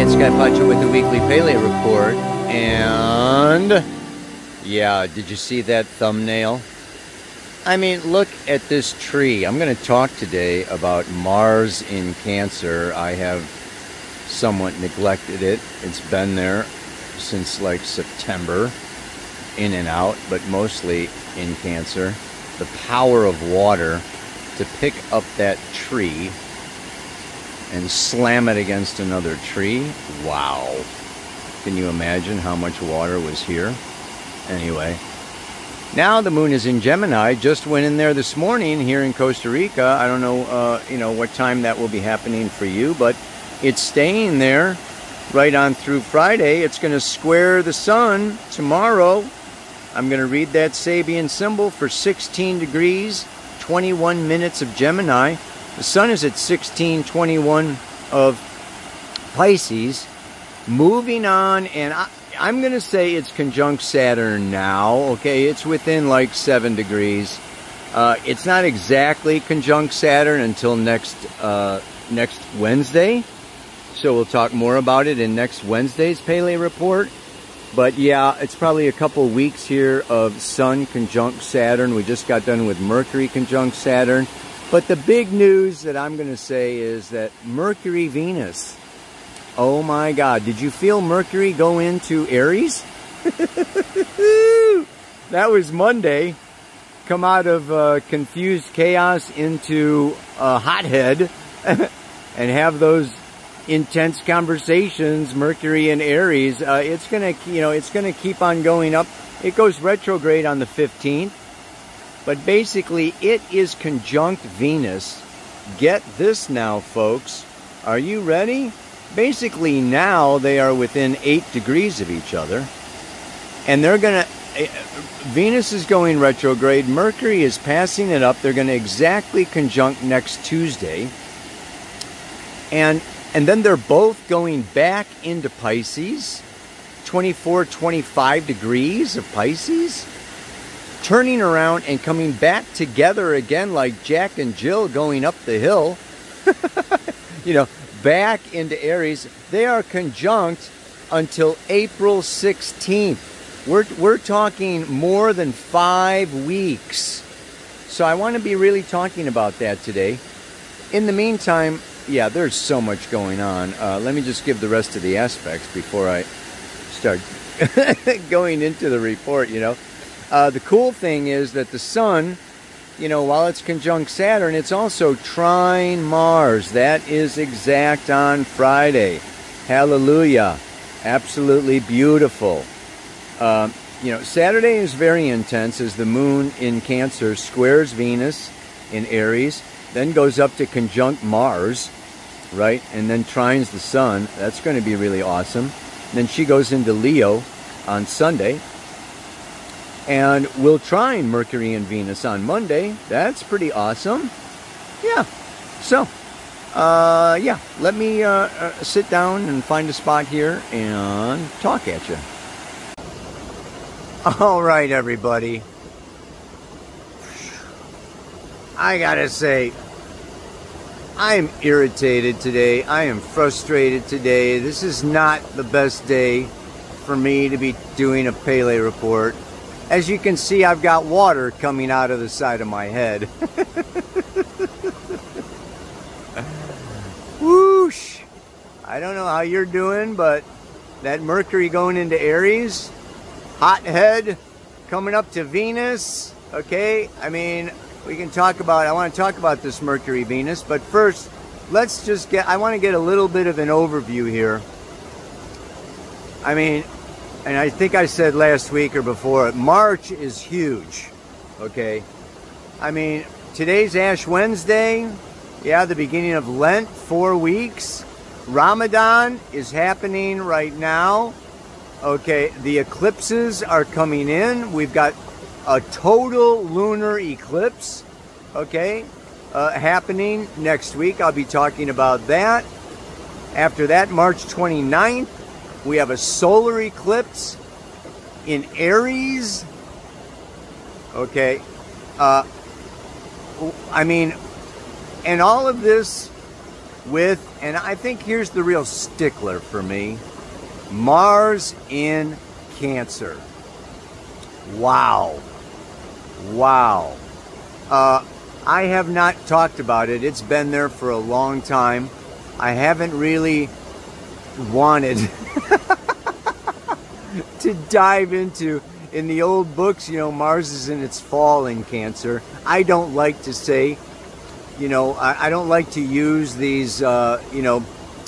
Alright, Scott Pacho with the weekly Pele report. And yeah, did you see that thumbnail? I mean, look at this tree. I'm going to talk today about Mars in Cancer. I have somewhat neglected it. It's been there since like September, in and out, but mostly in Cancer. The power of water to pick up that tree and slam it against another tree. Wow. Can you imagine how much water was here? Anyway, now the moon is in Gemini. Just went in there this morning here in Costa Rica. I don't know, what time that will be happening for you, but it's staying there right on through Friday. It's going to square the sun tomorrow. I'm going to read that Sabian symbol for 16 degrees, 21 minutes of Gemini. The sun is at 1621 of Pisces. Moving on, and I'm going to say it's conjunct Saturn now, okay? It's within like 7 degrees. It's not exactly conjunct Saturn until next Wednesday. So we'll talk more about it in next Wednesday's Pele report. But yeah, it's probably a couple weeks here of Sun conjunct Saturn. We just got done with Mercury conjunct Saturn. But the big news that I'm going to say is that Mercury-Venus. Oh my God, did you feel Mercury go into Aries? That was Monday. Come out of confused chaos into a hothead and have those intense conversations. Mercury and Aries. It's gonna keep on going up. It goes retrograde on the 15th, but basically it is conjunct Venus. Get this now, folks. Are you ready? Basically now they are within 8 degrees of each other, and they're gonna, Venus is going retrograde, Mercury is passing it up. They're gonna exactly conjunct next Tuesday, and then they're both going back into Pisces, 24, 25 degrees of Pisces, turning around and coming back together again like Jack and Jill going up the hill. Back into Aries. They are conjunct until April 16th. We're talking more than 5 weeks. So I want to be really talking about that today. In the meantime, yeah, there's so much going on. Let me just give the rest of the aspects before I start going into the report, The cool thing is that the sun, while it's conjunct Saturn, it's also trine Mars. That is exact on Friday. Hallelujah. Absolutely beautiful. Saturday is very intense as the moon in Cancer squares Venus in Aries, then goes up to conjunct Mars, right? And then trines the sun. That's going to be really awesome. Then she goes into Leo on Sunday. And we'll trine Mercury and Venus on Monday. That's pretty awesome. Yeah. So, let me sit down and find a spot here and talk at you. All right, everybody. I gotta say, I am irritated today. I am frustrated today. This is not the best day for me to be doing a Pele report. As you can see, I've got water coming out of the side of my head. Whoosh! I don't know how you're doing, but that Mercury going into Aries, hot head, coming up to Venus, okay? I mean, we can talk about, I want to talk about this Mercury-Venus, but first, let's just I want to get a little bit of an overview here. I mean, and I think I said last week or before, March is huge, okay? I mean, today's Ash Wednesday, yeah, the beginning of Lent, 4 weeks. Ramadan is happening right now, okay? The eclipses are coming in. We've got a total lunar eclipse, okay, happening next week. I'll be talking about that. After that, March 29th, we have a solar eclipse in Aries. Okay. I mean, and all of this with, and I think here's the real stickler for me, Mars in Cancer. Wow. Wow. I have not talked about it. It's been there for a long time. I haven't really wanted to dive into, in the old books, you know, Mars is in its fall in Cancer. I don't like to say, you know, I don't like to use these, you know,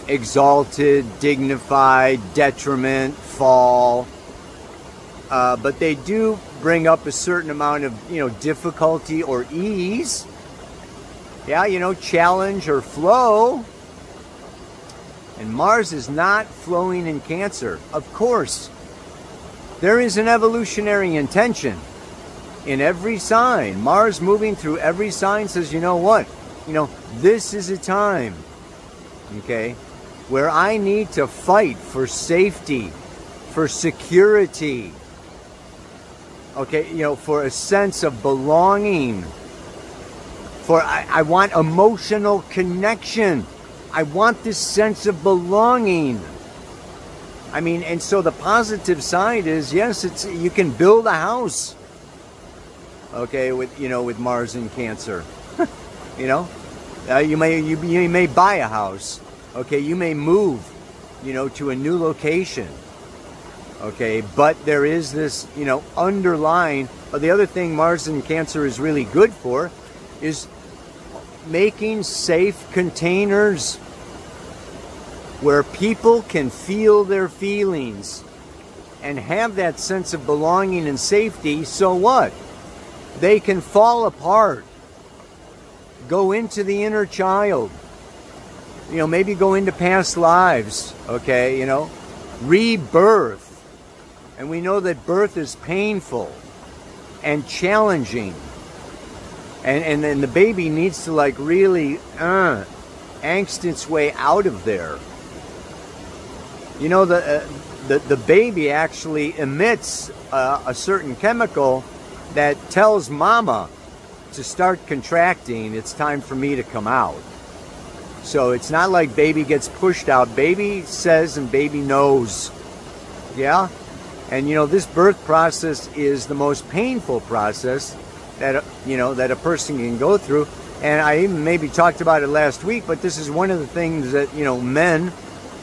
exalted, dignified, detriment, fall. But they do bring up a certain amount of, you know, difficulty or ease. Yeah, you know, challenge or flow. And Mars is not flowing in Cancer. Of course, there is an evolutionary intention in every sign. Mars moving through every sign says, you know what? You know, this is a time, okay, where I need to fight for safety, for security, okay, you know, for a sense of belonging, for I want emotional connection. I want this sense of belonging. I mean, and so the positive side is, yes, it's, you can build a house, okay, with, you know, with Mars in Cancer. You know, you may buy a house, okay, you may move, you know, to a new location, okay, but there is this, you know, underlying, the other thing Mars in Cancer is really good for is making safe containers where people can feel their feelings and have that sense of belonging and safety. So what? They can fall apart, go into the inner child, you know, maybe go into past lives, okay, you know, rebirth. And we know that birth is painful and challenging. And then the baby needs to, like, really angst its way out of there. You know, the baby actually emits a certain chemical that tells mama to start contracting. It's time for me to come out. So it's not like baby gets pushed out. Baby says and baby knows. Yeah? And, you know, this birth process is the most painful process that, you know, that a person can go through. And I even maybe talked about it last week, but this is one of the things that, you know, men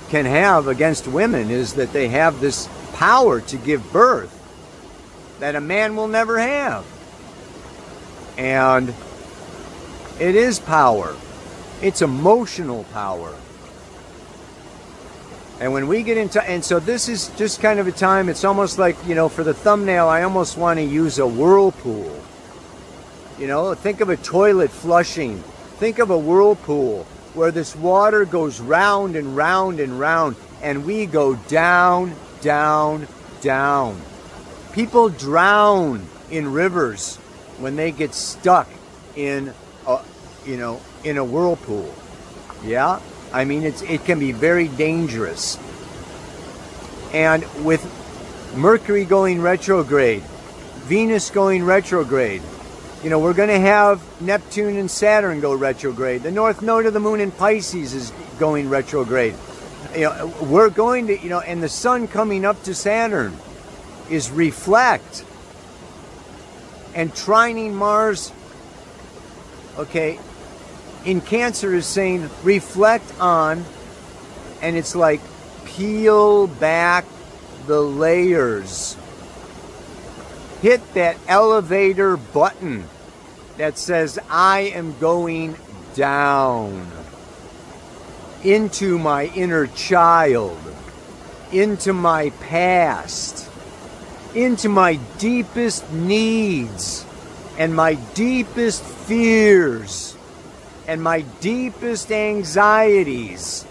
can have against women, is that they have this power to give birth that a man will never have. And it is power. It's emotional power. And when we get into, and so this is just kind of a time, it's almost like, you know, for the thumbnail, I almost want to use a whirlpool. You know, think of a toilet flushing. Think of a whirlpool where this water goes round and round and round, and we go down, down, down. People drown in rivers when they get stuck in a, you know, in a whirlpool. Yeah? I mean, it can be very dangerous. And with Mercury going retrograde, Venus going retrograde, you know, we're going to have Neptune and Saturn go retrograde. The north node of the moon in Pisces is going retrograde. You know, we're going to, you know, and the sun coming up to Saturn is reflect. And trining Mars, okay, in Cancer is saying reflect on, and it's like peel back the layers. Hit that elevator button that says I am going down into my inner child, into my past, into my deepest needs and my deepest fears and my deepest anxieties.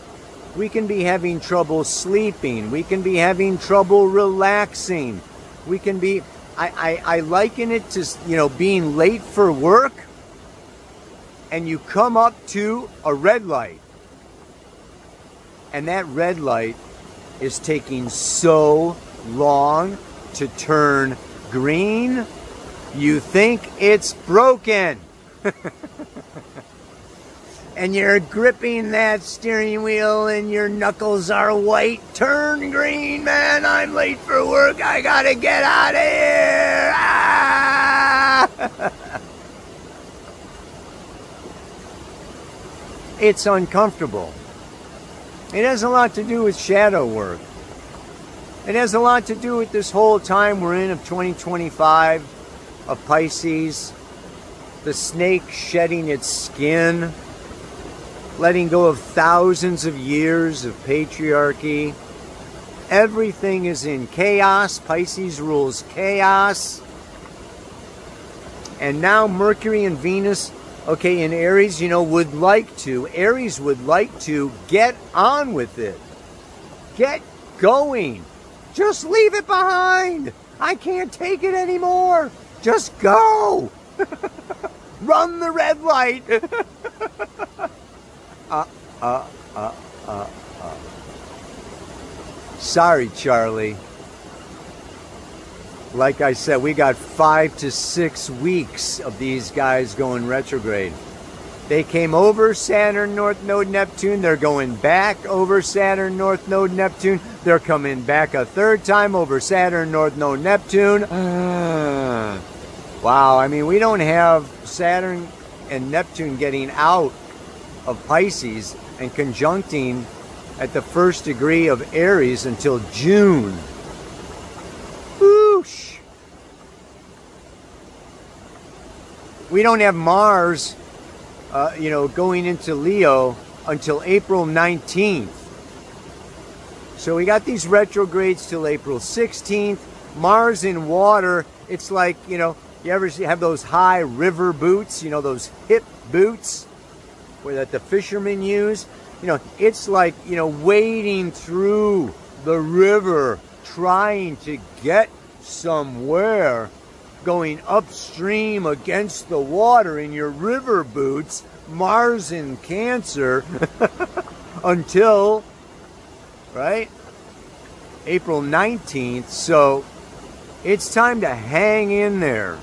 We can be having trouble sleeping. We can be having trouble relaxing. We can be, I liken it to, you know, being late for work and you come up to a red light. And that red light is taking so long to turn green, you think it's broken. and you're gripping that steering wheel and your knuckles are white. Turn green, man. I'm late for work. I gotta get out of here. Ah! It's uncomfortable. It has a lot to do with shadow work. It has a lot to do with this whole time we're in of 2025, of Pisces, the snake shedding its skin, letting go of thousands of years of patriarchy. Everything is in chaos. Pisces rules chaos. And now Mercury and Venus, okay, in Aries, you know, Aries would like to get on with it. Get going. Just leave it behind. I can't take it anymore. Just go. Run the red light. Sorry, Charlie. Like I said, we got 5 to 6 weeks of these guys going retrograde. They came over Saturn, North Node, Neptune. They're going back over Saturn, North Node, Neptune. They're coming back a third time over Saturn, North Node, Neptune. Wow, I mean, we don't have Saturn and Neptune getting out of Pisces and conjuncting at the first degree of Aries until June. Whoosh! We don't have Mars, going into Leo until April 19th. So we got these retrogrades till April 16th. Mars in water, it's like, you ever have those high river boots, those hip boots that the fishermen use? It's like, wading through the river, trying to get somewhere, going upstream against the water in your river boots, Mars in Cancer, until, right, April 19th. So it's time to hang in there.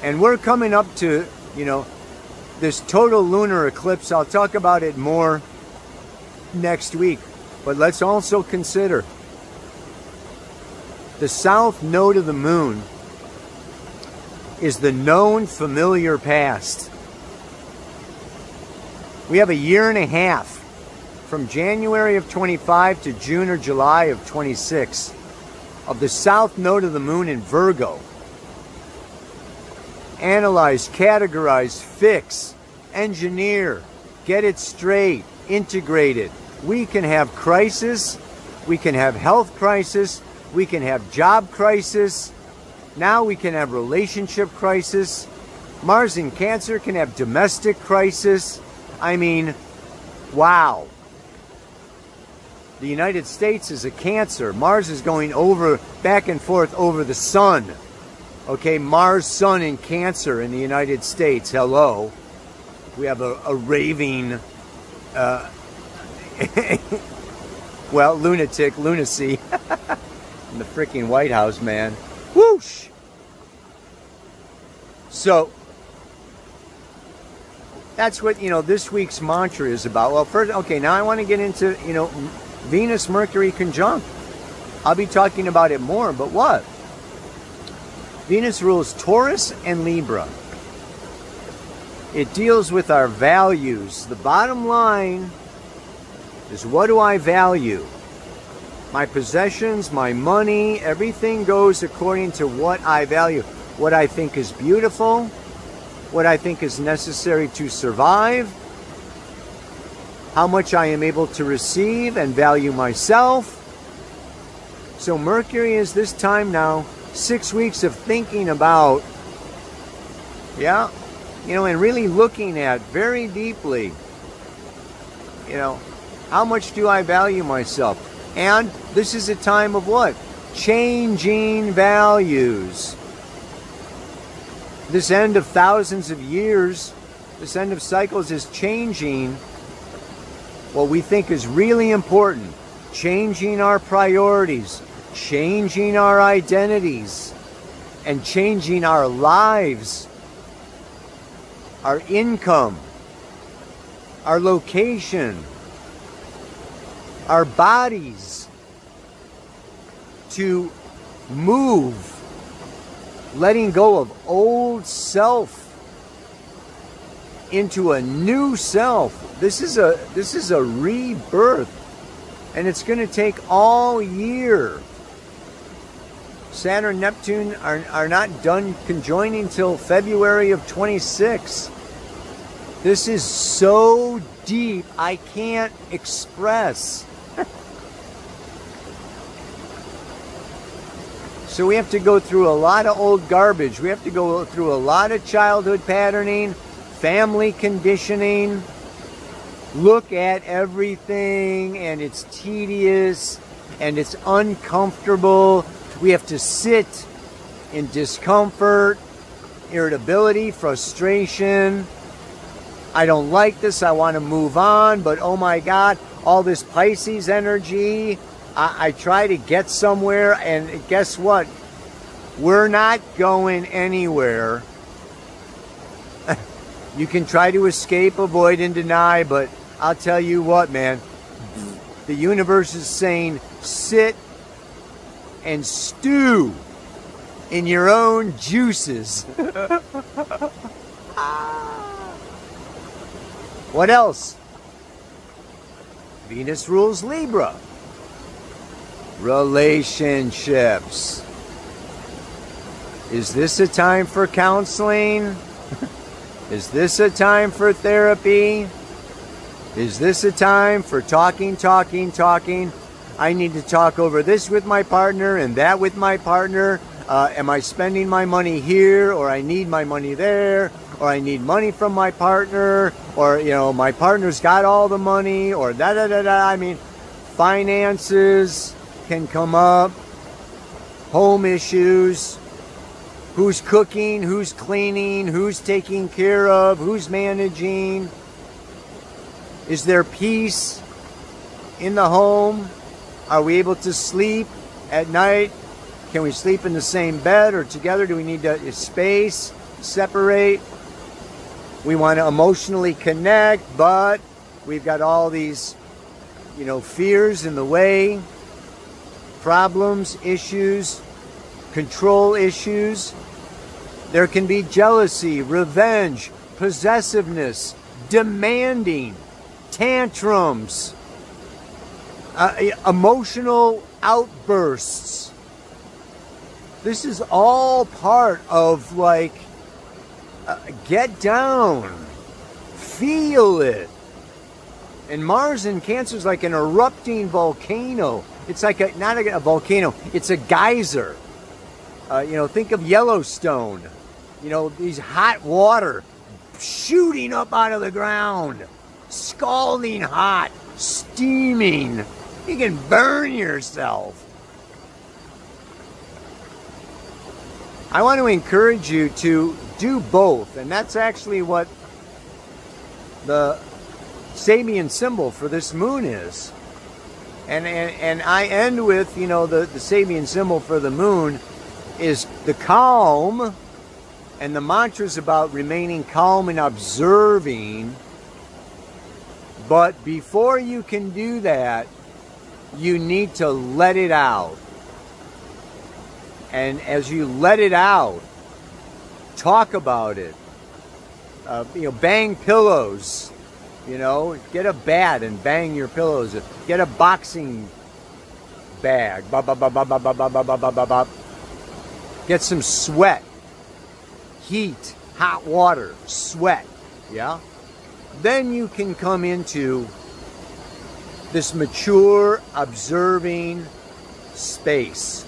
And we're coming up to, this total lunar eclipse. I'll talk about it more next week. But let's also consider the south node of the moon is the known familiar past. We have a year and a half from January of 25 to June or July of 26 of the south node of the moon in Virgo. Analyze, categorize, fix, engineer, get it straight, integrate it. We can have crisis, we can have health crisis, we can have job crisis. Now we can have relationship crisis. Mars in Cancer can have domestic crisis. I mean, wow. The United States is a Cancer. Mars is going back and forth over the sun. Okay, Mars, Sun in Cancer in the United States. Hello. We have a raving, lunacy in the freaking White House, man. Whoosh! So, that's what, this week's mantra is about. Well, first, okay, now I want to get into, Venus-Mercury conjunct. I'll be talking about it more, but what? Venus rules Taurus and Libra. It deals with our values. The bottom line is, what do I value? My possessions, my money, everything goes according to what I value. What I think is beautiful, what I think is necessary to survive, how much I am able to receive and value myself. So Mercury is this time now, 6 weeks of thinking about, and really looking at very deeply, how much do I value myself? And this is a time of what? Changing values. This end of thousands of years, this end of cycles is changing what we think is really important. Changing our priorities, changing our identities, and changing our lives. our income, our location, our bodies to move, letting go of old self into a new self. This is a rebirth, and it's going to take all year. Saturn and Neptune are not done conjoining till February of 26. This is so deep, I can't express. So we have to go through a lot of old garbage. We have to go through a lot of childhood patterning, family conditioning, look at everything, and it's tedious and it's uncomfortable. We have to sit in discomfort, irritability, frustration. I don't like this, I want to move on, but oh my God, all this Pisces energy, I try to get somewhere, and guess what? We're not going anywhere. You can try to escape, avoid, and deny, but I'll tell you what, man. The universe is saying, sit and stew in your own juices. What else? Venus rules Libra. Relationships. Is this a time for counseling? Is this a time for therapy? Is this a time for talking? I need to talk over this with my partner and that with my partner. Am I spending my money here, or I need my money there, or I need money from my partner, or, you know, my partner's got all the money, or da-da-da-da. I mean, finances can come up, home issues, who's cooking, who's cleaning, who's taking care of, who's managing. Is there peace in the home? Are we able to sleep at night? Can we sleep in the same bed or together? Do we need to space, separate? We want to emotionally connect, but we've got all these, you know, fears in the way, problems, issues, control issues. There can be jealousy, revenge, possessiveness, demanding, tantrums, emotional outbursts. This is all part of, like, get down, feel it. And Mars in Cancer is like an erupting volcano. It's like not a volcano, it's a geyser. You know, think of Yellowstone. You know, these hot water shooting up out of the ground, scalding hot, steaming. You can burn yourself. I want to encourage you to do both, and that's actually what the Sabian symbol for this moon is. And I end with, you know, the Sabian symbol for the moon is the calm, and the mantra is about remaining calm and observing. But before you can do that, you need to let it out. And as you let it out, talk about it. You know, bang pillows. You know, get a bat and bang your pillows. Get a boxing bag. Bop, bop, bop, bop, bop, bop, bop, bop, bop, bop. Get some sweat. Heat, hot water, sweat. Yeah? Then you can come into this mature, observing space.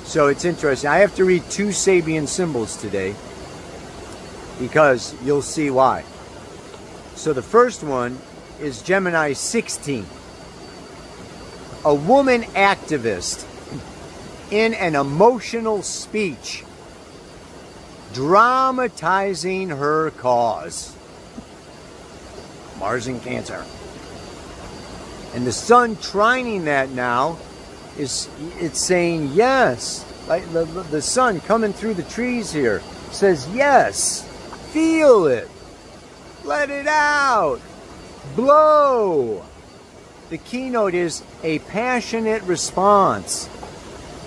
So it's interesting. I have to read 2 Sabian symbols today because you'll see why. So the first one is Gemini 16. A woman activist in an emotional speech, dramatizing her cause. Mars in Cancer. And the sun trining that now, it's saying yes. Like the sun coming through the trees here says yes. Feel it. Let it out. Blow. The keynote is a passionate response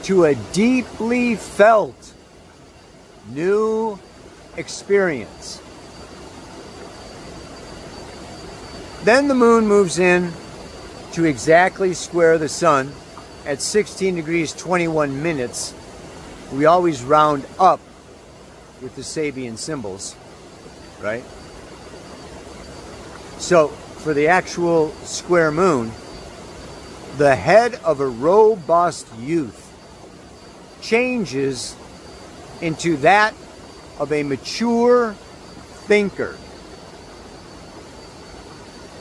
to a deeply felt new experience. Then the moon moves in to exactly square the sun at 16 degrees 21 minutes. We always round up with the Sabian symbols, right? So for the actual square moon, the head of a robust youth changes into that of a mature thinker.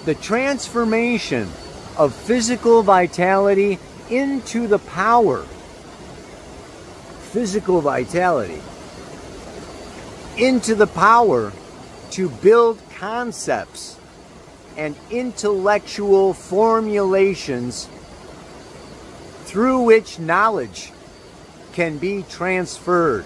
The transformation of physical vitality into the power. Physical vitality into the power to build concepts and intellectual formulations through which knowledge can be transferred.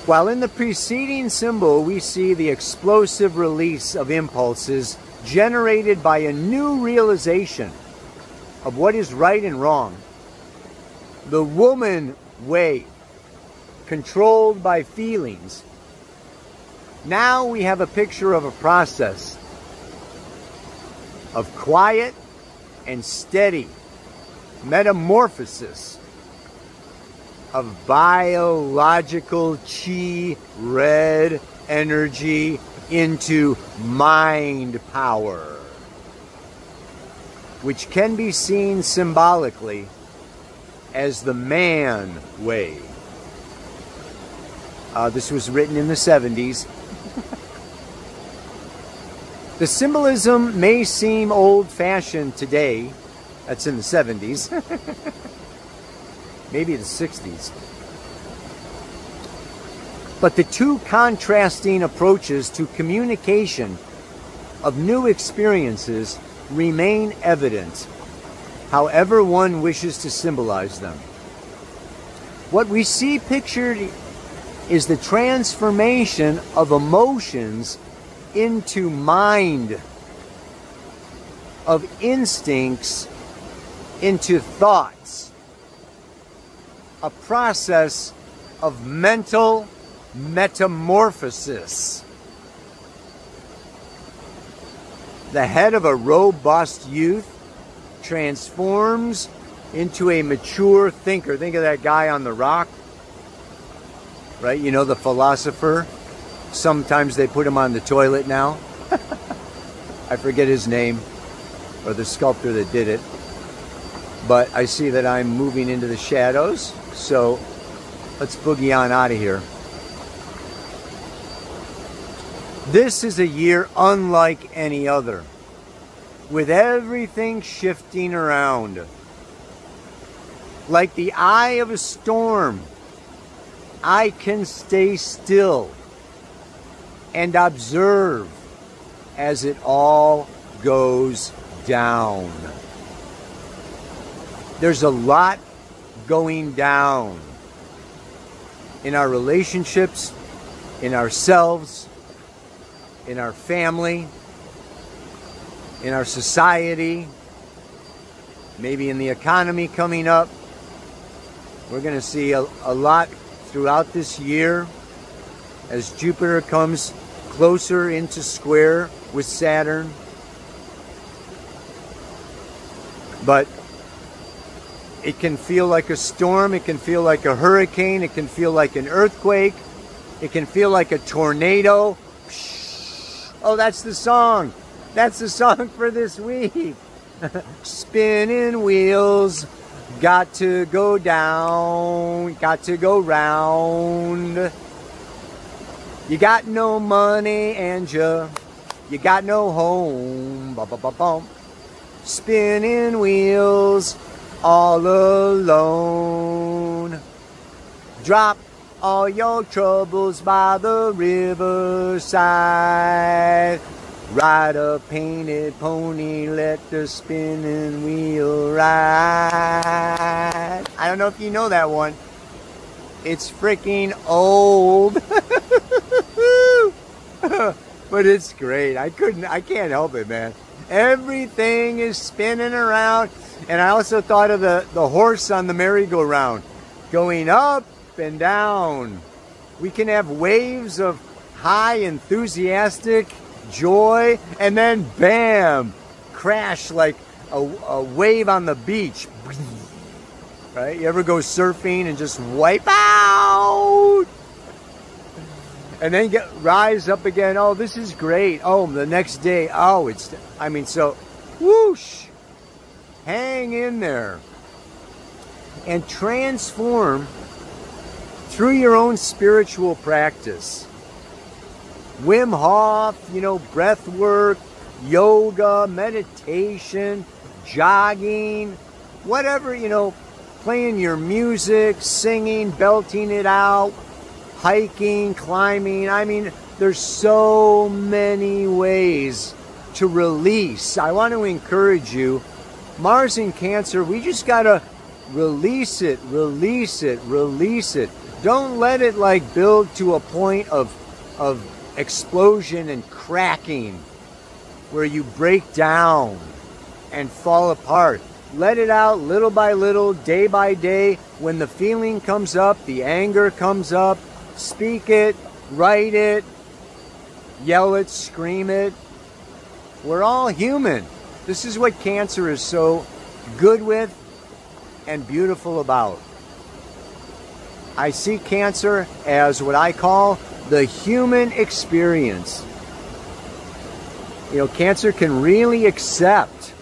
While in the preceding symbol we see the explosive release of impulses generated by a new realization of what is right and wrong, the woman way, controlled by feelings, now we have a picture of a process of quiet and steady metamorphosis of biological chi, red energy into mind power, which can be seen symbolically as the man way. This was written in the 70s. The symbolism may seem old-fashioned today. That's in the 70s. Maybe the 60s. But the two contrasting approaches to communication of new experiences remain evident, however one wishes to symbolize them. What we see pictured is the transformation of emotions into mind, of instincts into thoughts, a process of mental metamorphosis. The head of a robust youth transforms into a mature thinker. Think of that guy on the rock, right? You know, the philosopher. Sometimes they put him on the toilet now. I forget his name, or the sculptor that did it. But I see that I'm moving into the shadows, so let's boogie on out of here. This is a year unlike any other, with everything shifting around. Like the eye of a storm, I can stay still and observe as it all goes down. There's a lot going down in our relationships, in ourselves, in our family, in our society, maybe in the economy coming up. We're going to see a lot throughout this year as Jupiter comes closer into square with Saturn. But it can feel like a storm, it can feel like a hurricane, it can feel like an earthquake, it can feel like a tornado. Oh, that's the song. That's the song for this week. Spinning wheels, got to go down, got to go round. You got no money and you got no home. Ba-ba-ba-bum. Spinning wheels, all alone. Drop all your troubles by the riverside. Ride a painted pony, let the spinning wheel ride. I don't know if you know that one. It's freaking old. But it's great. I can't help it, man. Everything is spinning around. And I also thought of the horse on the merry-go-round going up and down. We can have waves of high enthusiastic joy, and then bam, crash like a wave on the beach. Right? You ever go surfing and just wipe out? And then rise up again. Oh, this is great. Oh, the next day. Oh, so whoosh. Hang in there. And transform through your own spiritual practice. Wim Hof, breath work, yoga, meditation, jogging, whatever, playing your music, singing, belting it out, hiking, climbing. I mean, there's so many ways to release. I want to encourage you, Mars in Cancer, we just got to release it, release it, release it. Don't let it like build to a point of explosion and cracking where you break down and fall apart. Let it out little by little, day by day. When the feeling comes up, the anger comes up, speak it, write it, yell it, scream it. We're all human. This is what Cancer is so good with and beautiful about. I see Cancer as what I call the human experience. Cancer can really accept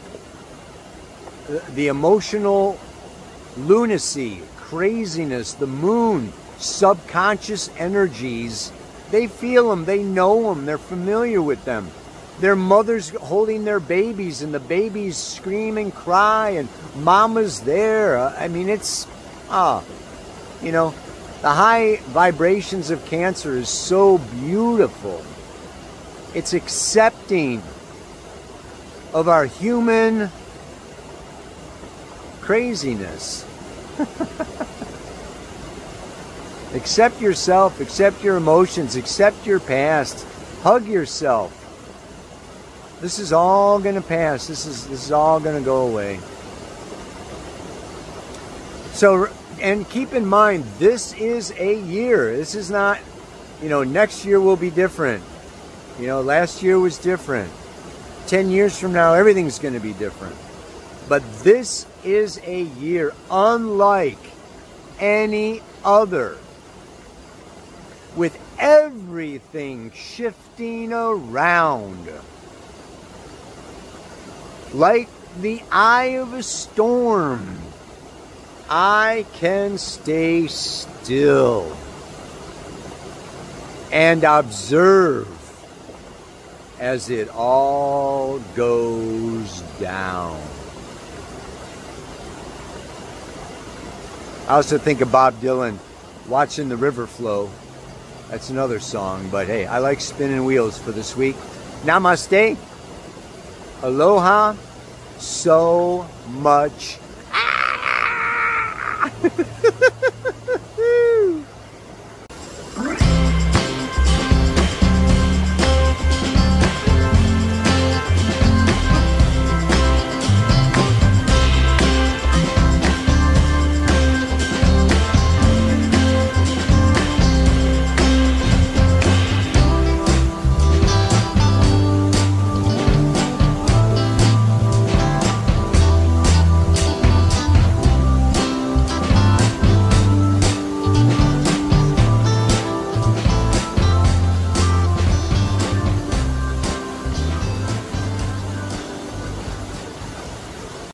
the emotional lunacy, craziness, the moon, subconscious energies. They feel them, they know them, they're familiar with them. Their mothers holding their babies and the babies scream and cry and mama's there. I mean, it's, the high vibrations of Cancer is so beautiful. It's accepting of our human craziness. Accept yourself, accept your emotions, accept your past. Hug yourself. This is all going to pass. This is all going to go away. So, and keep in mind, this is a year. This is not, next year will be different. Last year was different. 10 years from now, everything's going to be different. But this is a year unlike any other, with everything shifting around. Like the eye of a storm, I can stay still and observe as it all goes down. I also think of Bob Dylan, Watching the River Flow. That's another song, but hey, I like spinning wheels for this week. Namaste. Aloha. So much.